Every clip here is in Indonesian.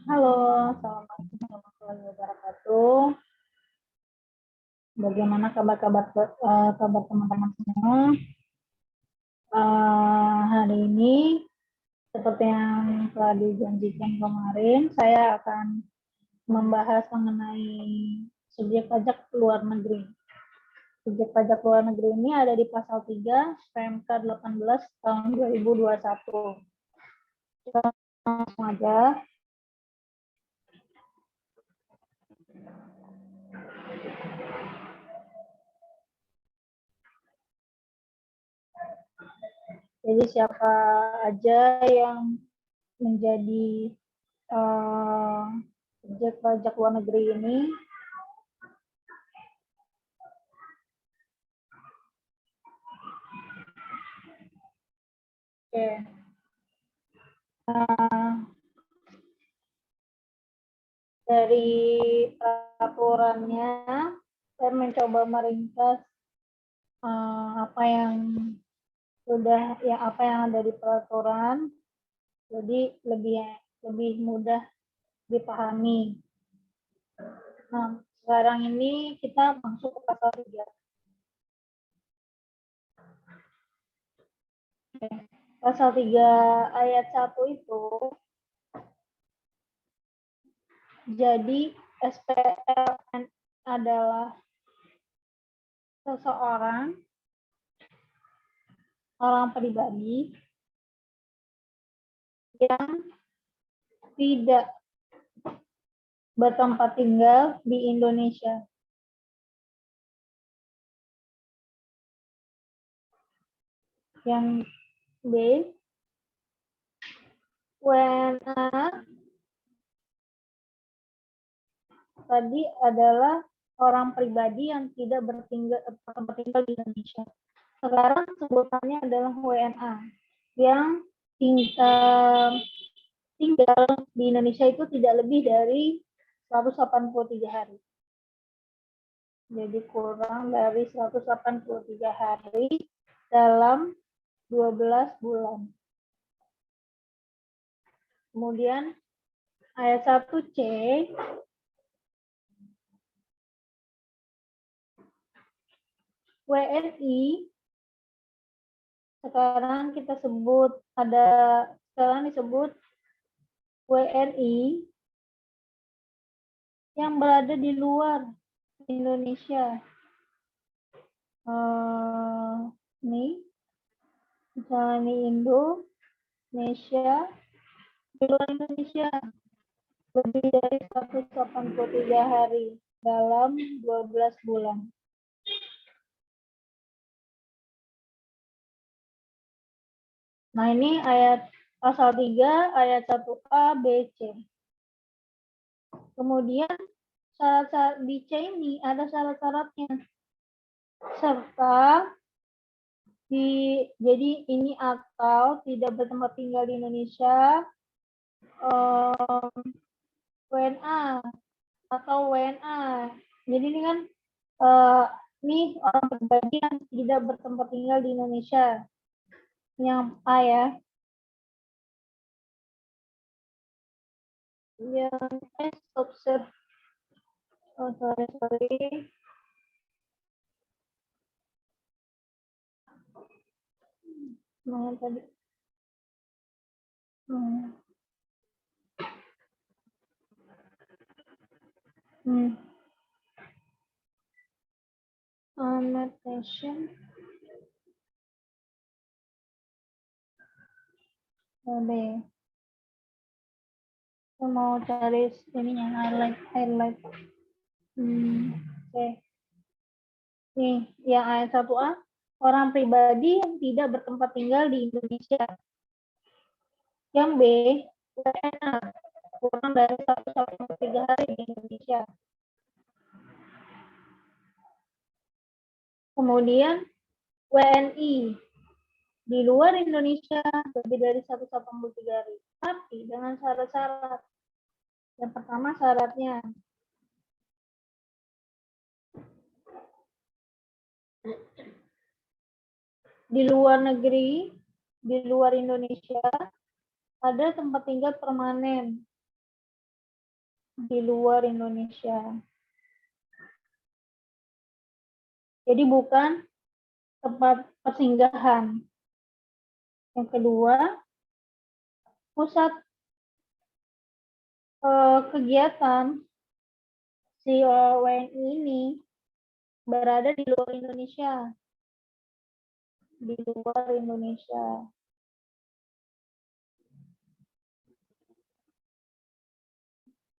Halo, assalamualaikum warahmatullahi wabarakatuh. Bagaimana kabar teman-teman semua? Hari ini, seperti yang telah dijanjikan kemarin, saya akan membahas mengenai subjek pajak luar negeri. Subjek pajak luar negeri ini ada di pasal 3 PMK 18 tahun 2021. Kita langsung aja. Jadi siapa aja yang menjadi subjek pajak luar negeri ini dari peraturannya saya mencoba meringkas apa yang ada di peraturan, jadi lebih mudah dipahami. Nah, sekarang ini kita masuk ke pasal 3. Pasal 3 ayat 1 itu, jadi SPLN adalah seseorang, orang pribadi yang tidak bertempat tinggal di Indonesia. Yang B, WNA tadi adalah orang pribadi yang tidak bertempat tinggal di Indonesia. Sekarang sebutannya adalah WNA yang tinggal di Indonesia itu tidak lebih dari 183 hari. Jadi kurang dari 183 hari dalam 12 bulan. Kemudian ayat 1C, WNI sekarang disebut WNI yang berada di luar Indonesia. Nih, misalnya ini Indonesia, di luar Indonesia lebih dari 183 hari dalam 12 bulan. Nah, ini pasal 3 ayat 1A, B, C. Kemudian syarat-syarat di C ini ada syarat-syaratnya. Serta jadi ini atau tidak bertempat tinggal di Indonesia, WNA atau WNA. Jadi ini kan ini orang pribadi yang tidak bertempat tinggal di Indonesia. Yang A ya. Yang S observe. Oh, sorry. Mana tadi? Annotation. Oke. Saya mau cari ininya highlight. Oke. Nih, yang ayat 1A, orang pribadi yang tidak bertempat tinggal di Indonesia. Yang B, WNA, kurang dari 183 hari di Indonesia. Kemudian WNI, di luar Indonesia lebih dari 183 hari. Tapi dengan syarat-syarat. Yang pertama syaratnya, di luar negeri, di luar Indonesia, ada tempat tinggal permanen di luar Indonesia. Jadi bukan tempat persinggahan. Yang kedua, pusat kegiatan si WNI ini berada di luar Indonesia. Di luar Indonesia.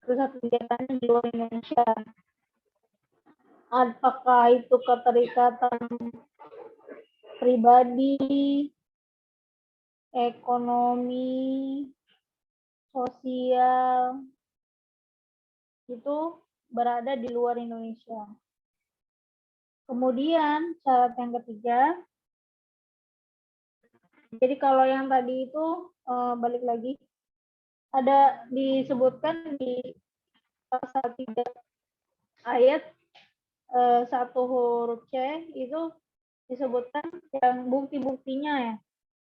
Pusat kegiatannya di luar Indonesia. Apakah itu keterikatan pribadi, ekonomi, sosial, itu berada di luar Indonesia. Kemudian syarat yang ketiga, jadi kalau yang tadi itu balik lagi, ada disebutkan di pasal 3 ayat 1 huruf C itu disebutkan yang bukti-buktinya ya.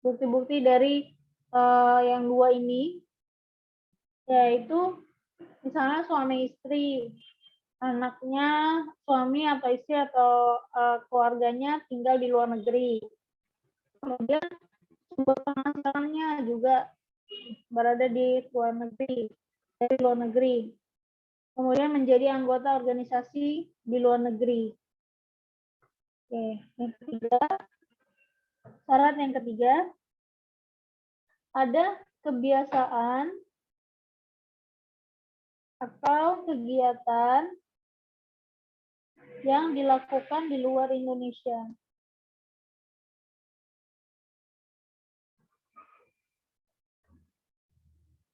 Bukti-bukti dari yang dua ini, yaitu misalnya suami istri, anaknya, suami atau istri atau keluarganya tinggal di luar negeri. Kemudian sumber penghasilannya juga berada di luar negeri, dari luar negeri. Kemudian menjadi anggota organisasi di luar negeri. Oke, yang ketiga, syarat yang ketiga, ada kebiasaan atau kegiatan yang dilakukan di luar Indonesia.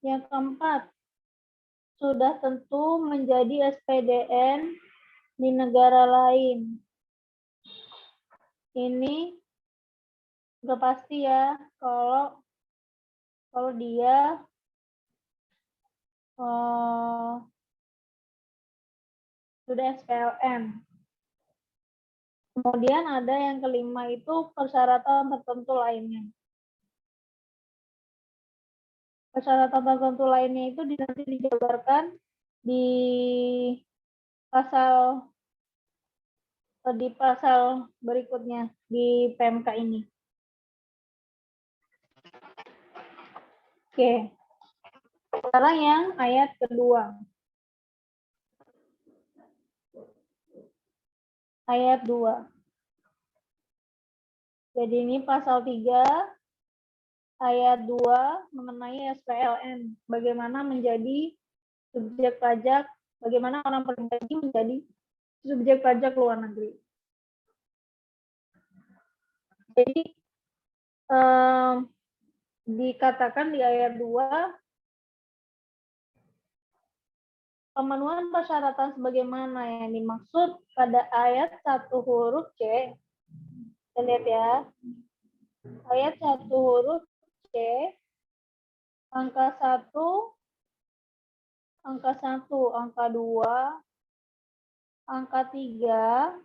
Yang keempat, sudah tentu menjadi SPDN di negara lain. Ini udah pasti ya kalau dia sudah SPLN. Kemudian ada yang kelima itu persyaratan tertentu lainnya. Persyaratan tertentu lainnya itu nanti dijabarkan di pasal berikutnya di PMK ini. Oke. Sekarang yang ayat kedua. Ayat 2. Jadi ini pasal 3 ayat 2 mengenai SPLN. Bagaimana menjadi subjek pajak, bagaimana orang pribadi menjadi subjek pajak luar negeri. Jadi dikatakan di ayat 2, pemenuhan persyaratan sebagaimana yang dimaksud pada ayat 1 huruf C. Kita lihat ya. Ayat 1 huruf C, angka 1, angka 2, angka 3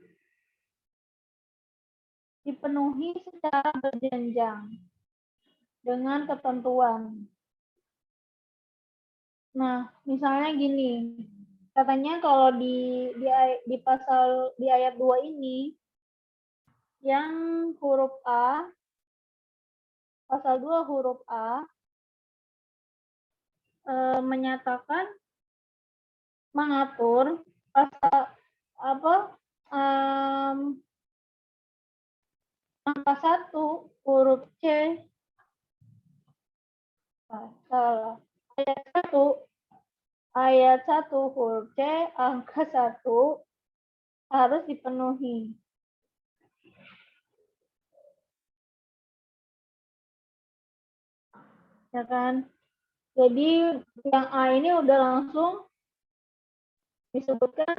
dipenuhi secara berjenjang dengan ketentuan. Nah, misalnya gini, katanya kalau di ayat 2 ini, yang huruf A, pasal 2 huruf A, menyatakan mengatur pasal angka 1 huruf C, salah, ayat 1 huruf C angka 1 harus dipenuhi. Ya kan? Jadi yang A ini udah langsung disebutkan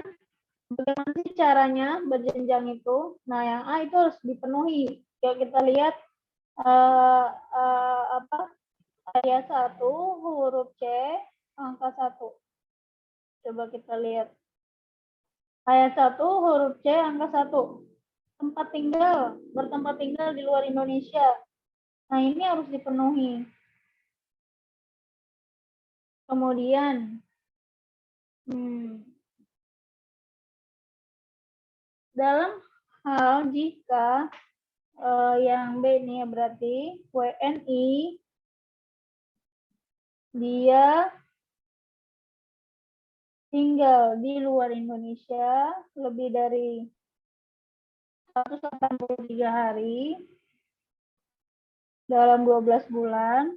bagaimana sih caranya berjenjang itu. Nah, yang A itu harus dipenuhi. Ya, kita lihat ayat 1 huruf C angka 1. Coba kita lihat. Ayat 1 huruf C angka 1. Bertempat tinggal di luar Indonesia. Nah, ini harus dipenuhi. Kemudian Dalam hal jika yang B ini berarti WNI dia tinggal di luar Indonesia lebih dari 183 hari dalam 12 bulan,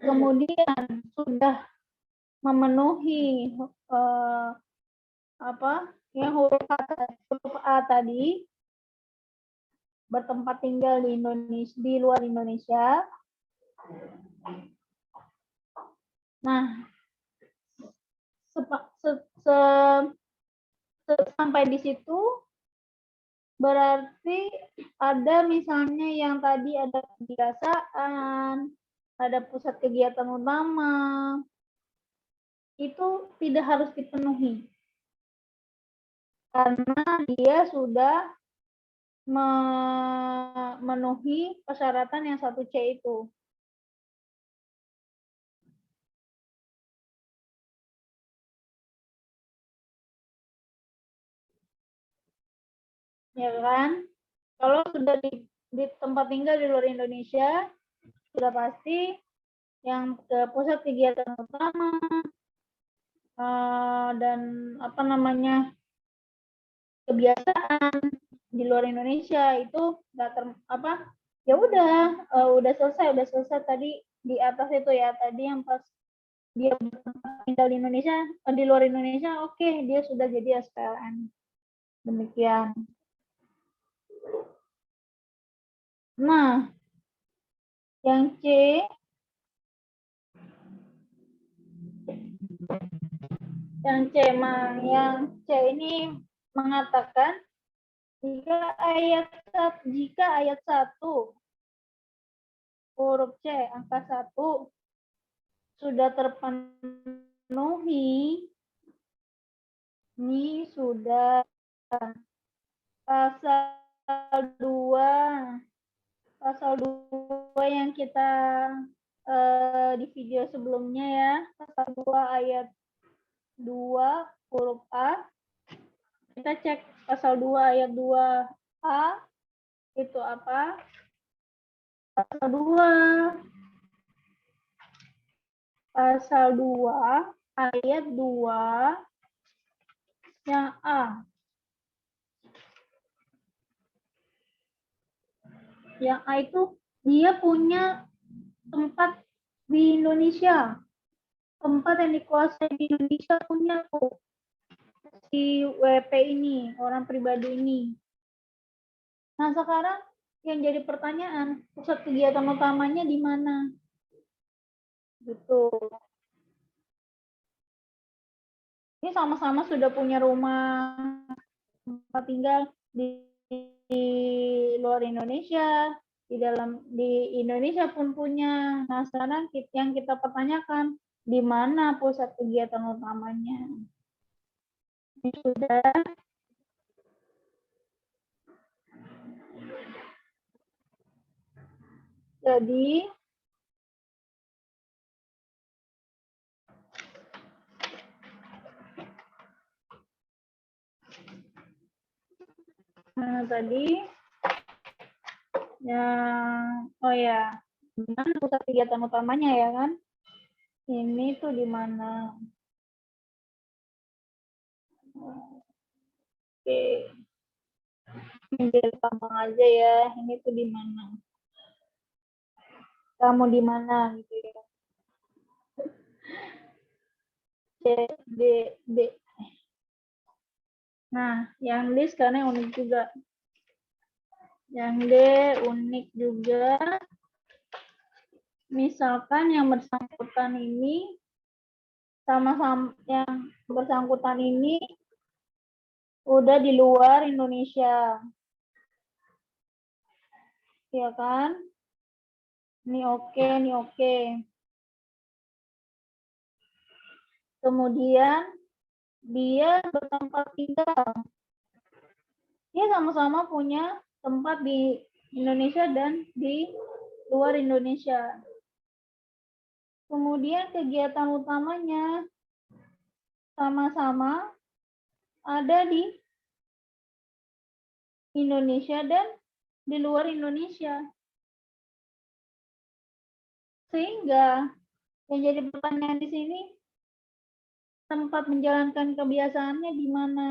kemudian sudah memenuhi huruf A tadi, bertempat tinggal di Indonesia, di luar Indonesia. Nah, sampai di situ berarti ada misalnya yang tadi ada kebiasaan, ada pusat kegiatan utama, itu tidak harus dipenuhi karena dia sudah memenuhi persyaratan yang 1C itu. Ya kan? Kalau sudah di tempat tinggal di luar Indonesia, sudah pasti yang ke pusat kegiatan utama dan kebiasaan di luar Indonesia itu ya udah selesai tadi di atas itu ya, tadi yang pas dia tinggal di Indonesia, di luar Indonesia, oke, dia sudah jadi SPLN. Demikian. Nah, yang C ini mengatakan jika ayat 1 huruf C angka 1 sudah terpenuhi, ini sudah pasal 2 yang kita di video sebelumnya ya, pasal 2 ayat 2 huruf A. Kita cek pasal 2 ayat 2A itu apa? Pasal 2 ayat 2 yang A. Yang A itu dia punya tempat di Indonesia. Tempat yang dikuasai di Indonesia punya tuh si WP ini, orang pribadi ini. Nah, sekarang yang jadi pertanyaan, pusat kegiatan utamanya di mana? Gitu. Ini sama-sama sudah punya rumah tempat tinggal di luar Indonesia, di Indonesia pun punya. Nah, sekarang yang kita pertanyakan, di mana pusat kegiatan utamanya? Ini sudah. Jadi tadi yang di mana pusat kegiatan utamanya ya kan? Ini tuh di mana? Oke. Ini gampang aja ya. Ini tuh di mana? Kamu di mana gitu ya? C, D, D. Nah, yang D sekarang unik juga. Yang D unik juga. Misalkan yang bersangkutan ini sama-sama yang bersangkutan ini udah di luar Indonesia. Ya kan? Ini oke, ini oke. Kemudian dia bertempat tinggal. Dia sama-sama punya tempat di Indonesia dan di luar Indonesia. Kemudian kegiatan utamanya sama-sama ada di Indonesia dan di luar Indonesia. Sehingga yang jadi pertanyaan di sini, tempat menjalankan kebiasaannya di mana?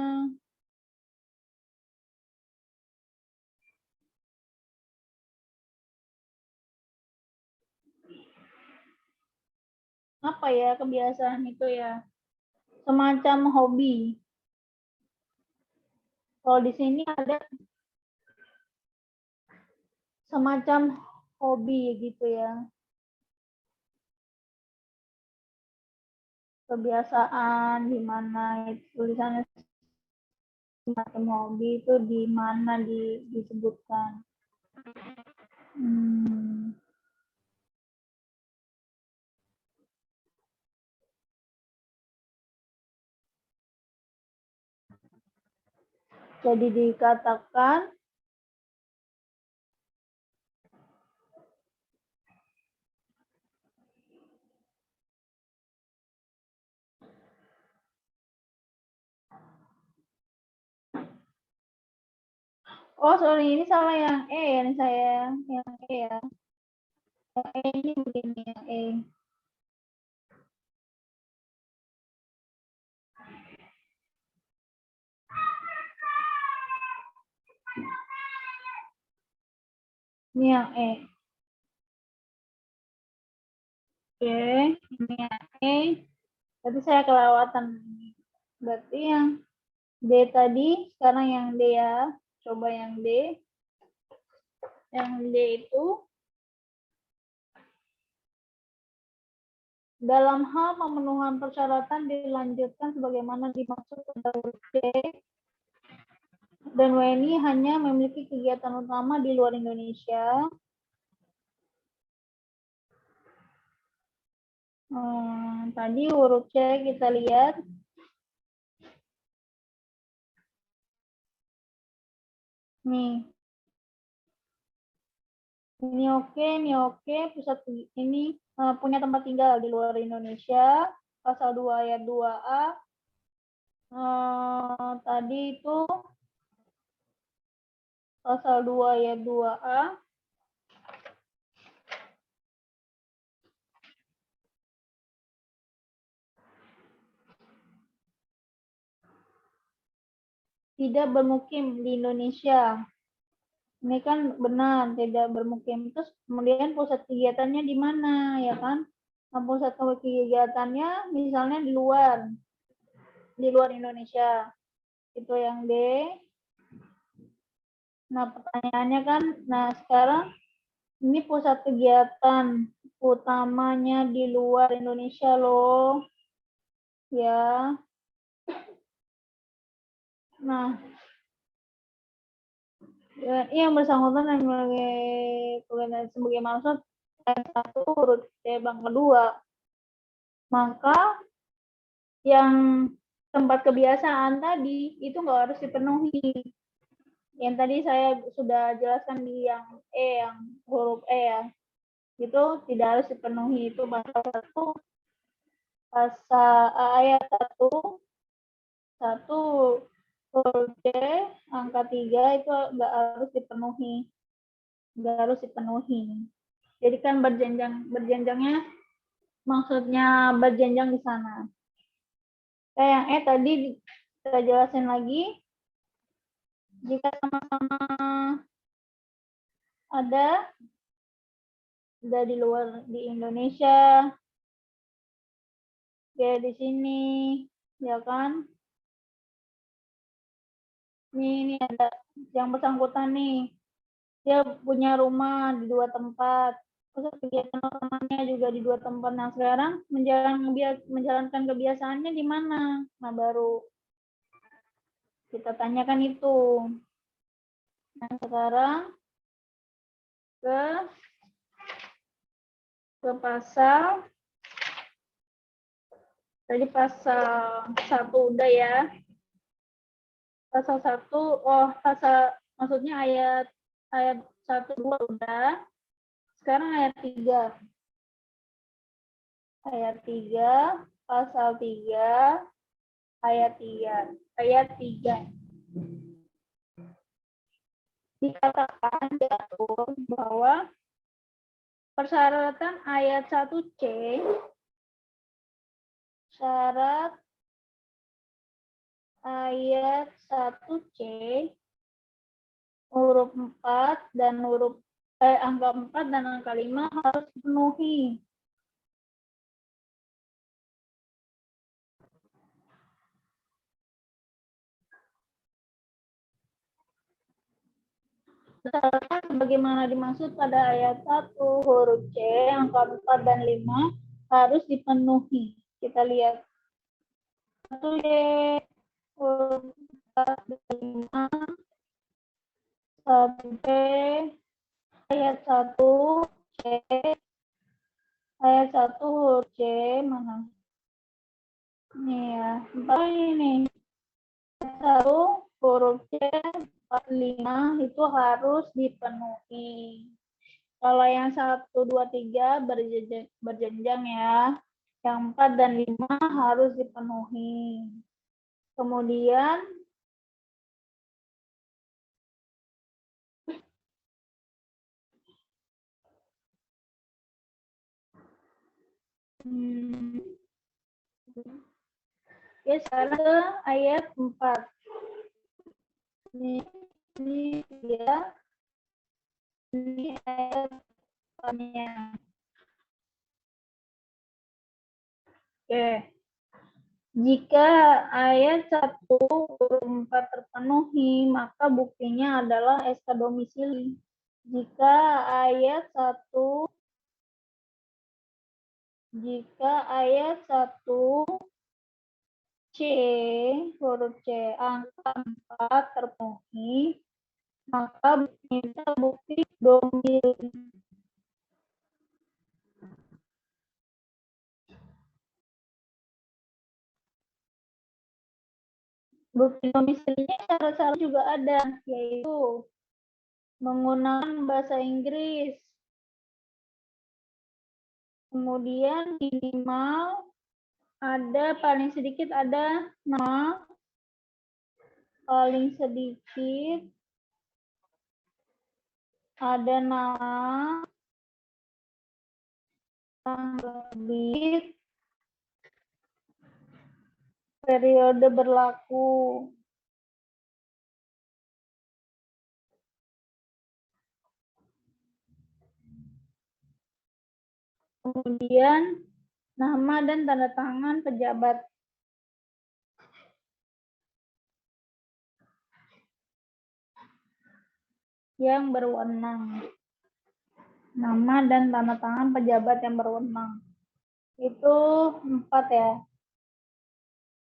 Apa ya kebiasaan itu ya? Semacam hobi. Kalau di sini ada semacam hobi gitu ya. Kebiasaan di mana tulisannya semacam hobi itu di mana disebutkan. Jadi dikatakan oh sorry ini salah yang E ya ini saya yang E ya. Yang E ini begini yang E. Ini yang E. Oke, ini yang E. Berarti saya kelewatan. Berarti yang D tadi, sekarang yang D ya. Coba yang D. Yang D itu dalam hal pemenuhan persyaratan dilanjutkan sebagaimana dimaksud pada huruf D dan WNI hanya memiliki kegiatan utama di luar Indonesia. Tadi huruf C kita lihat. Nih. Ini oke, pusat ini punya tempat tinggal di luar Indonesia. Pasal 2 ayat 2A. Tadi itu pasal 2 ayat 2A. Tidak bermukim di Indonesia. Ini kan benar, tidak bermukim. Terus kemudian pusat kegiatannya di mana, ya kan? Nah, pusat kegiatannya misalnya di luar Indonesia. Itu yang D. Nah, pertanyaannya kan, nah sekarang ini pusat kegiatan utamanya di luar Indonesia loh. Ya. Nah, yang bersangkutan yang sebagai maksud satu huruf C bang kedua. Maka yang tempat kebiasaan tadi itu nggak harus dipenuhi. Yang tadi saya sudah jelaskan di yang E, yang huruf E ya. Itu tidak harus dipenuhi. Itu pasal 1, pasal ayat 1, 1 huruf C, angka 3 itu nggak harus dipenuhi. Nggak harus dipenuhi. Jadi kan berjenjangnya maksudnya berjenjang di sana. Kayak yang E tadi kita jelasin lagi. Jika sama-sama ada di luar di Indonesia, kayak di sini, ya kan? Ini ada yang bersangkutan nih, dia punya rumah di 2 tempat, terus kegiatan utamanya juga di 2 tempat. Nah sekarang menjalankan kebiasaannya di mana? Nah baru kita tanyakan itu. Nah sekarang ke pasal tadi pasal 1 udah ya. Pasal 1, maksudnya ayat 1 2 udah. Sekarang ayat 3. ayat 3, pasal 3, ayat 3. Ayat 3. Dikatakan diatur bahwa persyaratan ayat 1C, syarat ayat 1C, huruf 4 dan angka 4 dan angka 5 harus dipenuhi. Sebagaimana dimaksud pada ayat 1 huruf C, angka 4 dan 5 harus dipenuhi. Kita lihat. 1C, huruf 4 dan 5, 1C, ayat 1, C, ayat 1 huruf C, mana? Ini ya, 4 ini. Ayat 1 huruf C, 45 itu harus dipenuhi. Kalau yang 1, 2, 3 berjenjang ya. Yang 4 dan 5 harus dipenuhi. Kemudian ya sekarang ke ayat 4. Ini dia. Ini ayat 4-nya. Oke. Jika ayat 1 huruf 4 terpenuhi, maka buktinya adalah SK domisili. Jika ayat 1 C, huruf C, angka 4 terpenuhi, maka minta bukti domisili. Bukti domisilinya cara-cara juga ada, yaitu menggunakan bahasa Inggris. Kemudian minimal ada, paling sedikit ada nama, paling sedikit ada nama, terbit, periode berlaku. Kemudian nama dan tanda tangan pejabat yang berwenang. Nama dan tanda tangan pejabat yang berwenang. Itu 4 ya.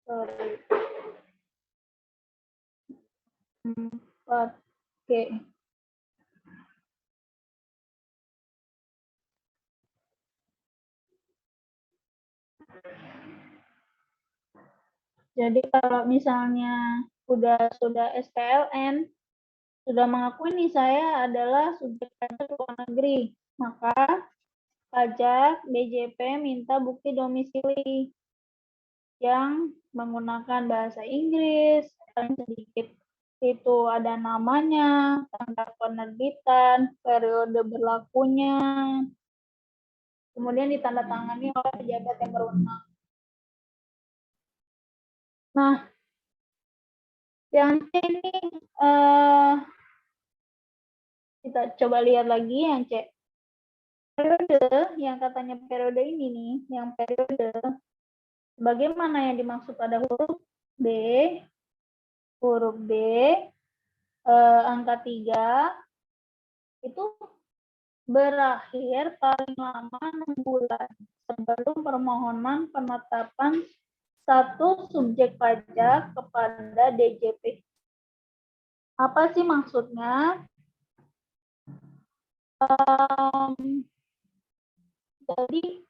Sorry. 4. Oke. Jadi kalau misalnya sudah SPLN, sudah mengakui nih saya adalah subjek pajak luar negeri, maka pajak BJP minta bukti domisili yang menggunakan bahasa Inggris, paling sedikit itu ada namanya, tanggal penerbitan, periode berlakunya, kemudian ditandatangani oleh pejabat yang berwenang. Nah, yang ini kita coba lihat lagi yang C. Periode, yang katanya periode ini nih, yang periode, bagaimana yang dimaksud pada huruf B, angka 3, itu berakhir paling lama 6 bulan sebelum permohonan penetapan satu subjek pajak kepada DJP. Apa sih maksudnya? Jadi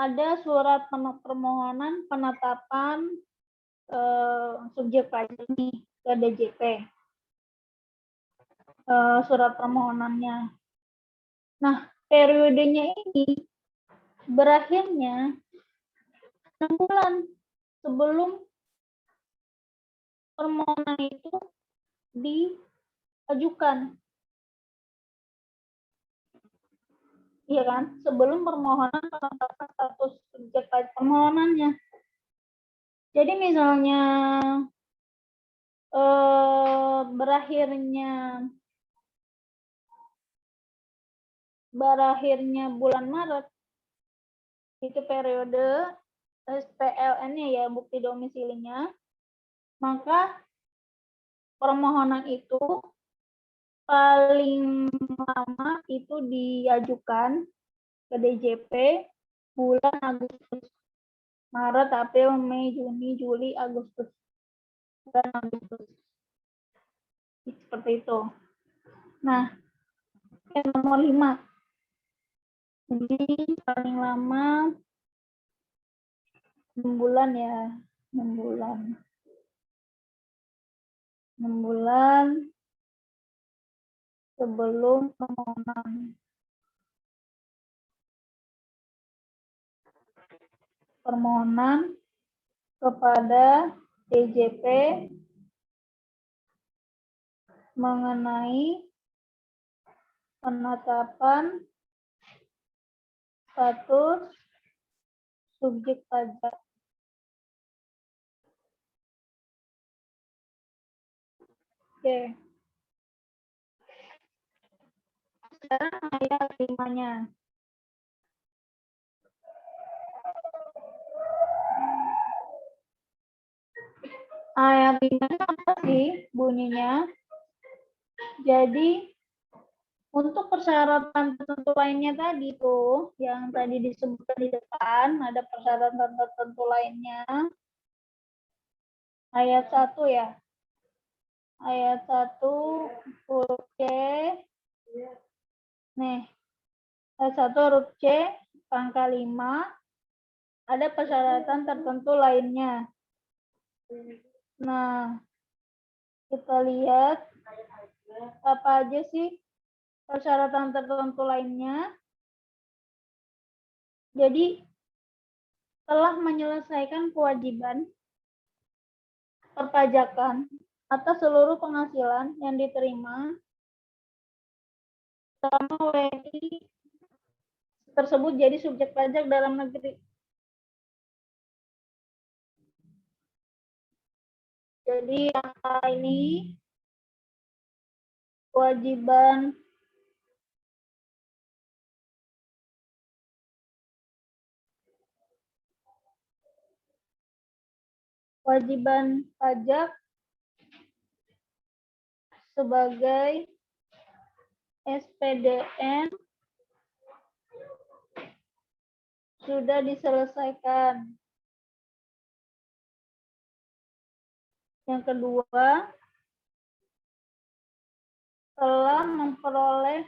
ada surat permohonan penetapan subjek pajak nih ke DJP. Surat permohonannya. Nah, periodenya ini berakhirnya 6 bulan sebelum permohonan itu diajukan. Iya kan? Sebelum permohonan penetapan status subjek pajak permohonannya. Jadi misalnya berakhirnya bulan Maret itu periode SPLN-nya ya, bukti domisilinya, maka permohonan itu paling lama itu diajukan ke DJP bulan Agustus, Maret, April, Mei, Juni, Juli, Agustus. Bulan Agustus. Seperti itu. Nah, yang nomor 5. Jadi paling lama 6 bulan ya. 6 bulan. 6 bulan sebelum permohonan. Permohonan kepada DJP mengenai penetapan status subjek pajak. Oke. Sekarang ayat 5-nya. Ayat 5-nya apa sih bunyinya? Jadi untuk persyaratan tertentu lainnya tadi tuh, yang tadi disebutkan di depan, ada persyaratan tertentu lainnya. Ayat 1 ya. Ayat 1 huruf C. Nih, ayat 1 huruf C, angka 5, ada persyaratan tertentu lainnya. Nah, kita lihat apa aja sih persyaratan tertentu lainnya. Jadi, telah menyelesaikan kewajiban perpajakan atas seluruh penghasilan yang diterima selama WNI tersebut jadi subjek pajak dalam negeri. Jadi angka ini kewajiban pajak sebagai SPDN sudah diselesaikan. Yang kedua, telah memperoleh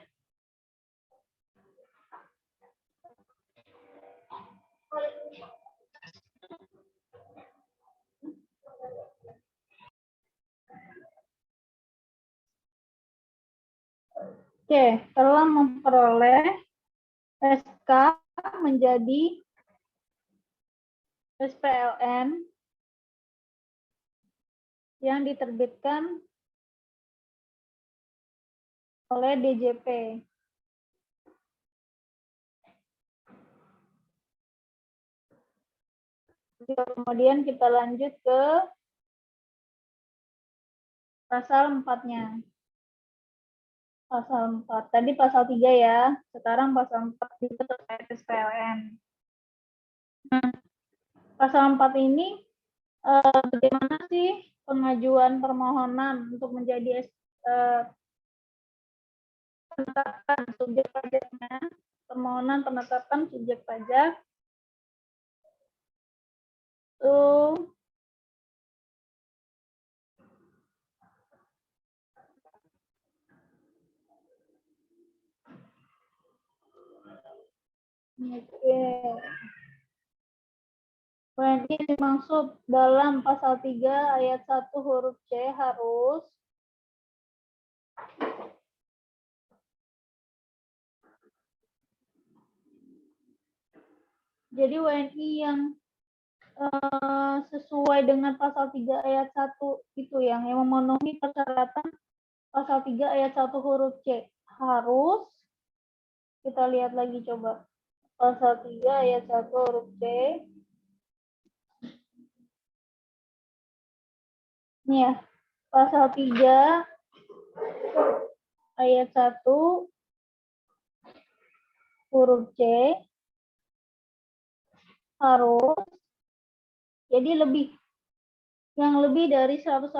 SK menjadi SPLN yang diterbitkan oleh DJP. Kemudian kita lanjut ke pasal 4-nya. Pasal 4. Tadi pasal 3 ya. Sekarang pasal 4 juga terkait SPLN. Nah, pasal 4 ini bagaimana sih pengajuan permohonan untuk menjadi penetapan subjek pajaknya, permohonan penetapan subjek pajak itu Berarti dimaksud dalam pasal 3 ayat 1 huruf C harus Jadi WNI yang sesuai dengan pasal 3 ayat 1 itu yang memenuhi persyaratan pasal 3 ayat 1 huruf C harus, kita lihat lagi coba, pasal 3 ayat 1 huruf C, ini ya, pasal 3 ayat 1 huruf C harus, jadi yang lebih dari 183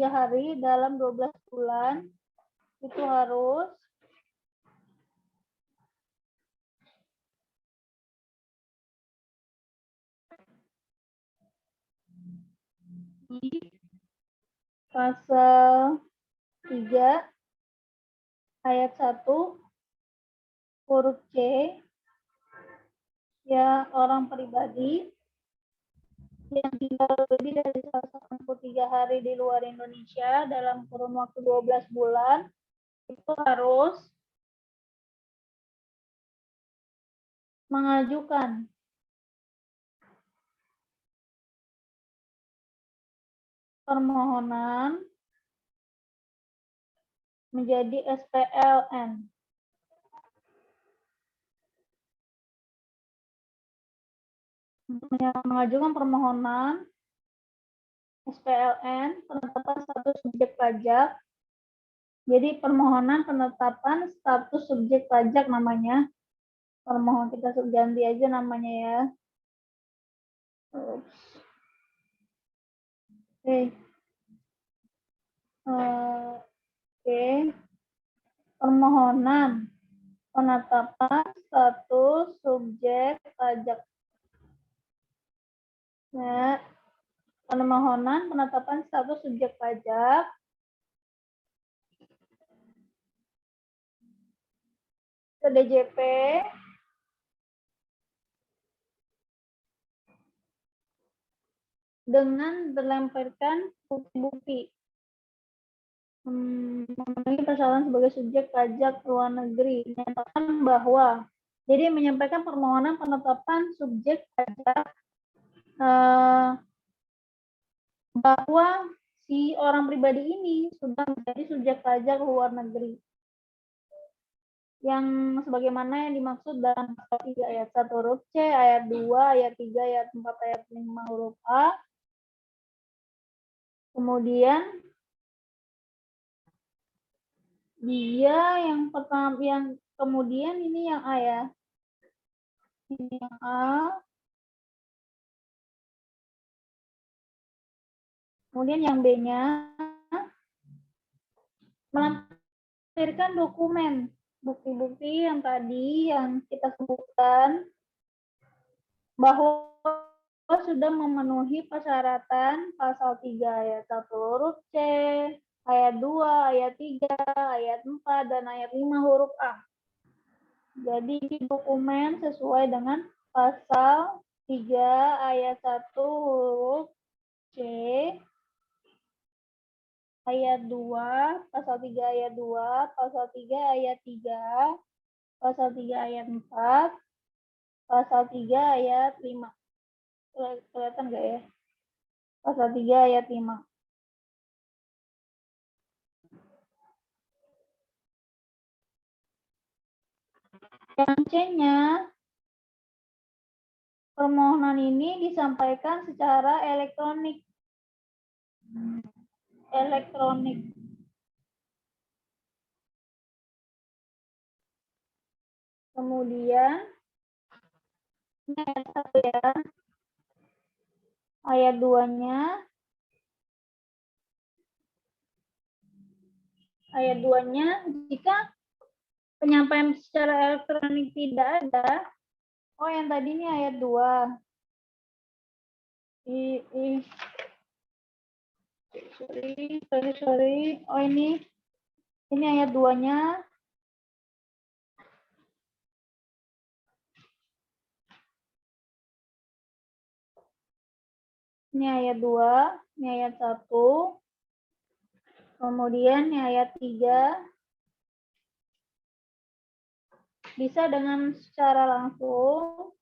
hari dalam 12 bulan itu harus di pasal 3 ayat 1 huruf C ya orang pribadi yang tinggal lebih dari 183 hari di luar Indonesia dalam kurun waktu 12 bulan itu harus mengajukan permohonan menjadi SPLN. Mengajukan permohonan SPLN penetapan status subjek pajak. Jadi permohonan penetapan status subjek pajak namanya. Permohonan kita ganti aja namanya ya. Oke. Permohonan penetapan status subjek pajak. Nah, permohonan penetapan status subjek pajak ke DJP dengan berlemparkan bukti-bukti memenuhi persyaratan sebagai subjek pajak luar negeri, menyatakan bahwa jadi menyampaikan permohonan penetapan subjek pajak bahwa si orang pribadi ini sudah menjadi subjek pajak luar negeri yang sebagaimana yang dimaksud dalam pasal 3 ayat 1 huruf C, ayat 2, ayat 3, ayat 4, ayat 5 huruf A. Kemudian dia yang pertama, yang kemudian ini yang A ya. Ini yang A. Kemudian yang B-nya melampirkan dokumen bukti-bukti yang tadi yang kita sebutkan bahwa sudah memenuhi persyaratan pasal 3 ayat 1 huruf C, ayat 2, ayat 3, ayat 4, dan ayat 5 huruf A. Jadi dokumen sesuai dengan pasal 3 ayat 1 huruf C, ayat 2, pasal 3 ayat 2, pasal 3 ayat 3, pasal 3 ayat 4, pasal 3 ayat 5. Kelihatan nggak ya? Pasal 3 ayat 5. Yang C-nya, permohonan ini disampaikan secara elektronik. Kemudian ini ayat 1 ya. Ayat 2-nya. Ayat 2-nya, jika penyampaian secara elektronik tidak ada, oh yang tadi ini ayat 2. Sorry. Oh ini ayat 2-nya. Ini ayat 2, ini ayat 1. Kemudian ini ayat 3. Bisa dengan secara langsung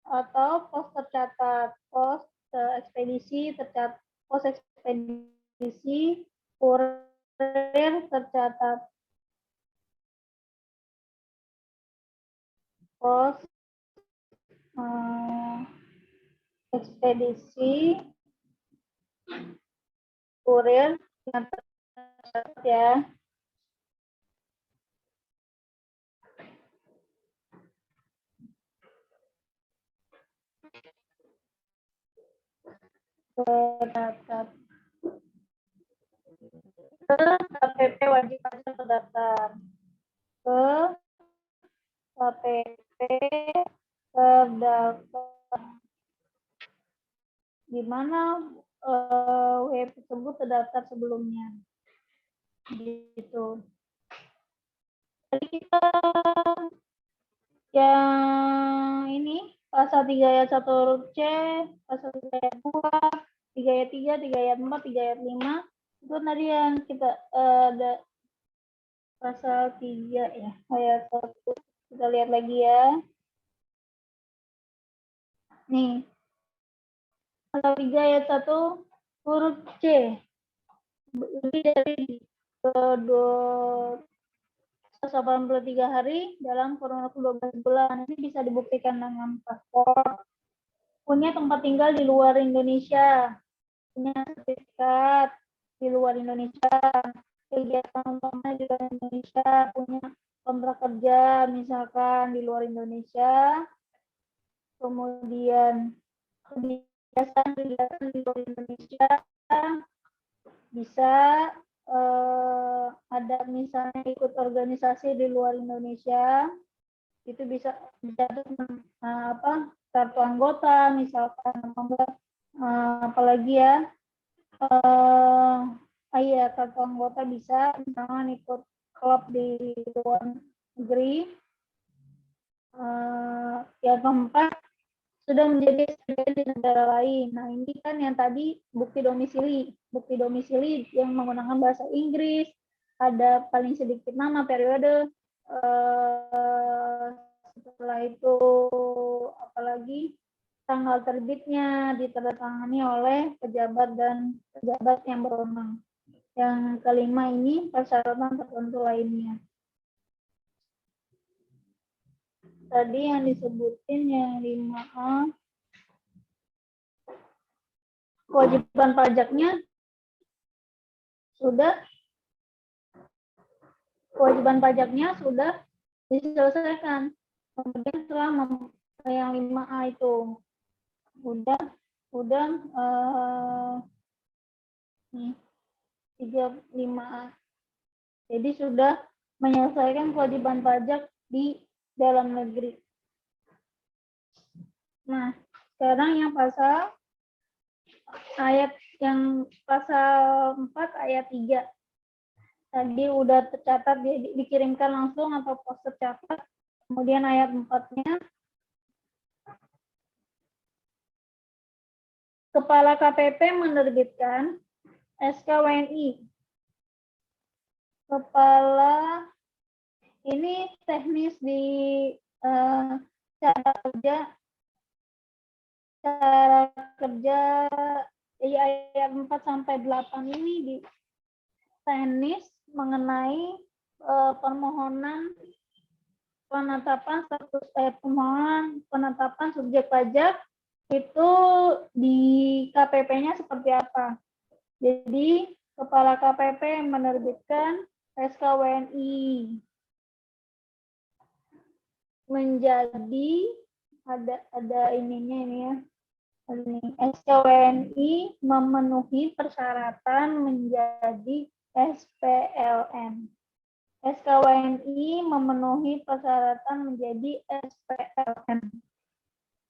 atau pos tercatat, pos ekspedisi tercatat, pos ekspedisi, kurir tercatat, pos ekspedisi, kurir yang tercatat ya. Tercatat. Ke KPP wajib pajak terdaftar. Ke KPP terdaftar. Di mana WP tersebut terdaftar sebelumnya. Gitu. Jadi kita yang ini pasal 3 ayat 1 huruf C, pasal 3 ayat 2, 3 ayat 3, 3 ayat 4, 3 ayat 5, itu tadi yang kita ada pasal 3 ya, ayat 1. Kita lihat lagi ya. Nih, pasal 3 ayat 1 huruf C. Lebih dari 183 hari dalam kurun waktu 12 bulan. Ini bisa dibuktikan dengan paspor, punya tempat tinggal di luar Indonesia, punya sertifikat di luar Indonesia, kegiatan umpamanya di luar Indonesia, punya kontrak kerja misalkan di luar Indonesia, kemudian kebiasaan di luar Indonesia, bisa ada misalnya ikut organisasi di luar Indonesia, itu bisa kartu anggota misalkan, apalagi ya, iya kartu anggota bisa misalnya ikut klub di luar negeri. Yang keempat, sudah menjadi resident di negara lain. Nah, ini kan yang tadi bukti domisili. Bukti domisili yang menggunakan bahasa Inggris, ada paling sedikit nama, periode, setelah itu apalagi tanggal terbitnya ditandatangani oleh pejabat dan pejabat yang berwenang. Yang kelima ini persyaratan tertentu lainnya. Tadi yang disebutin yang 5A, kewajiban pajaknya sudah diselesaikan. Kemudian setelah yang 5A itu udah nih 35A. Jadi sudah menyelesaikan kewajiban pajak di dalam negeri. Nah, sekarang yang pasal 4 ayat 3. Tadi udah tercatat, dikirimkan langsung atau pos tercatat. Kemudian ayat 4-nya, Kepala KPP menerbitkan SKWNI. Kepala ini teknis di cara kerja di ayat 4 sampai 8 ini di teknis mengenai permohonan penetapan status penetapan subjek pajak itu di KPP-nya seperti apa. Jadi Kepala KPP menerbitkan SKWNI menjadi ada ininya ini ya. SKWNI memenuhi persyaratan menjadi SPLN. SKWNI memenuhi persyaratan menjadi SPLN.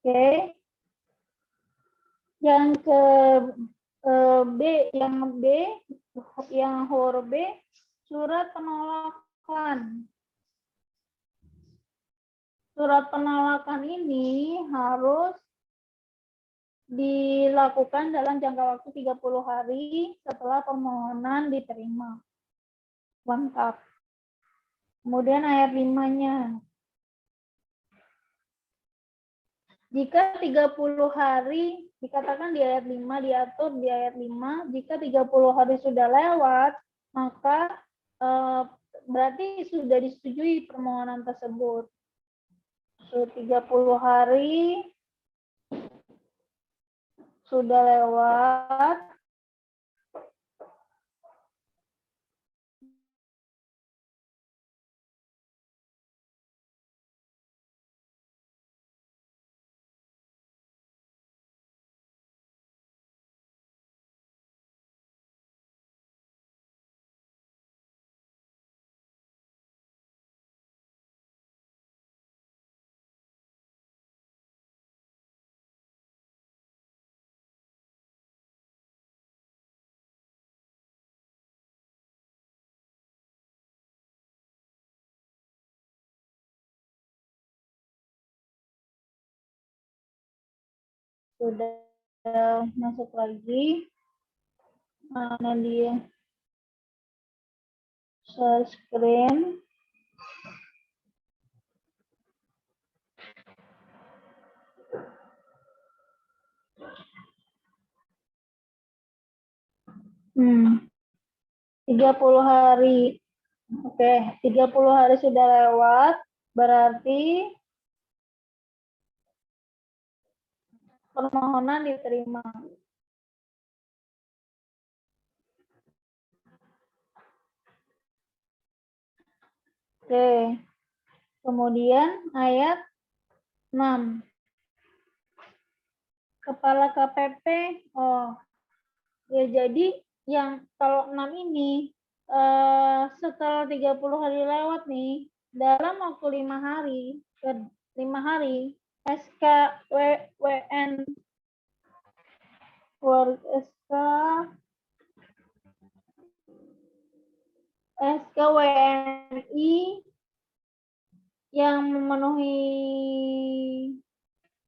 Oke. Yang ke yang huruf B, surat penolakan. Surat penolakan ini harus dilakukan dalam jangka waktu 30 hari setelah permohonan diterima. Lengkap. Kemudian ayat 5-nya. Jika 30 hari, dikatakan di ayat 5, diatur di ayat 5, jika 30 hari sudah lewat, maka berarti sudah disetujui permohonan tersebut. 30 hari sudah lewat, sudah masuk lagi. Mana dia? Share screen. Hmm. 30 hari. Oke, 30 hari sudah lewat, berarti permohonan diterima. Oke. Kemudian ayat 6. Kepala KPP, ya jadi yang kalau 6 ini setelah 30 hari lewat nih, dalam waktu 5 hari, 5 hari, SK WN SKWNI yang memenuhi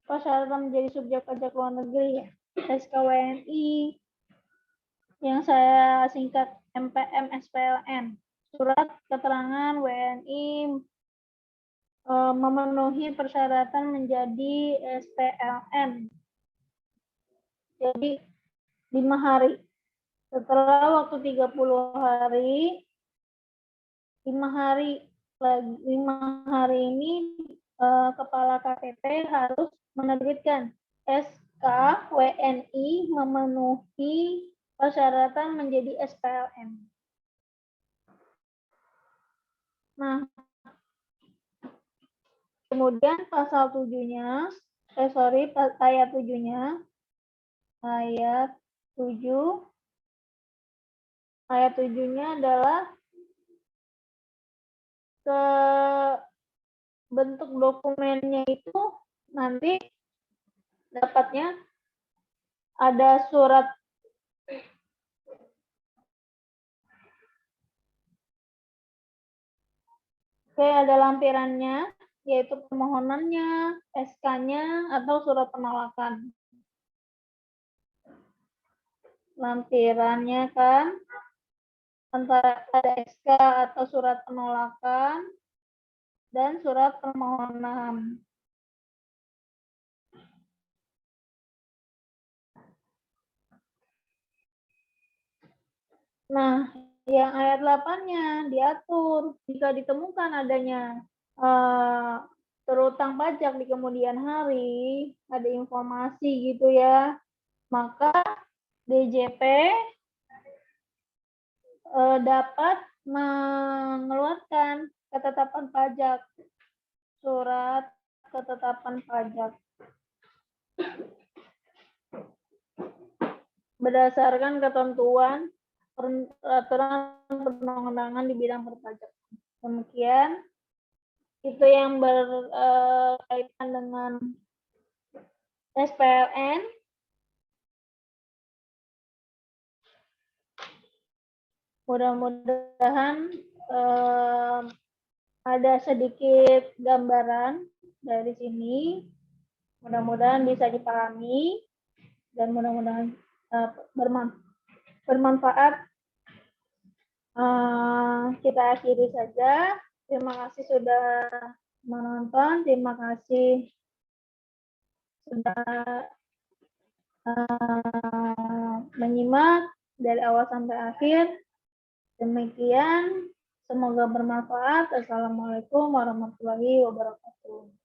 persyaratan menjadi subjek pajak luar negeri, ya. SKWNI yang saya singkat MPM SPLN, surat keterangan WNI memenuhi persyaratan menjadi SPLN. Jadi 5 hari. Setelah waktu 30 hari, 5 hari ini kepala KPP harus menerbitkan SK WNI memenuhi persyaratan menjadi SPLN. Nah, kemudian pasal 7-nya, ayat 7-nya, ayat 7-nya adalah ke bentuk dokumennya itu nanti dapatnya ada surat ada lampirannya, yaitu permohonannya, SK-nya, atau surat penolakan. Lampirannya kan antara ada SK atau surat penolakan dan surat permohonan. Nah, yang ayat 8-nya diatur jika ditemukan adanya terutang pajak di kemudian hari, ada informasi gitu ya, maka DJP dapat mengeluarkan ketetapan pajak, surat ketetapan pajak berdasarkan ketentuan peraturan perundang-undangan di bidang perpajakan. Demikian itu yang berkaitan dengan SPLN. Mudah-mudahan ada sedikit gambaran dari sini. Mudah-mudahan bisa dipahami dan mudah-mudahan bermanfaat. Kita akhiri saja. Terima kasih sudah menonton. Terima kasih sudah menyimak dari awal sampai akhir. Demikian, semoga bermanfaat. Assalamualaikum warahmatullahi wabarakatuh.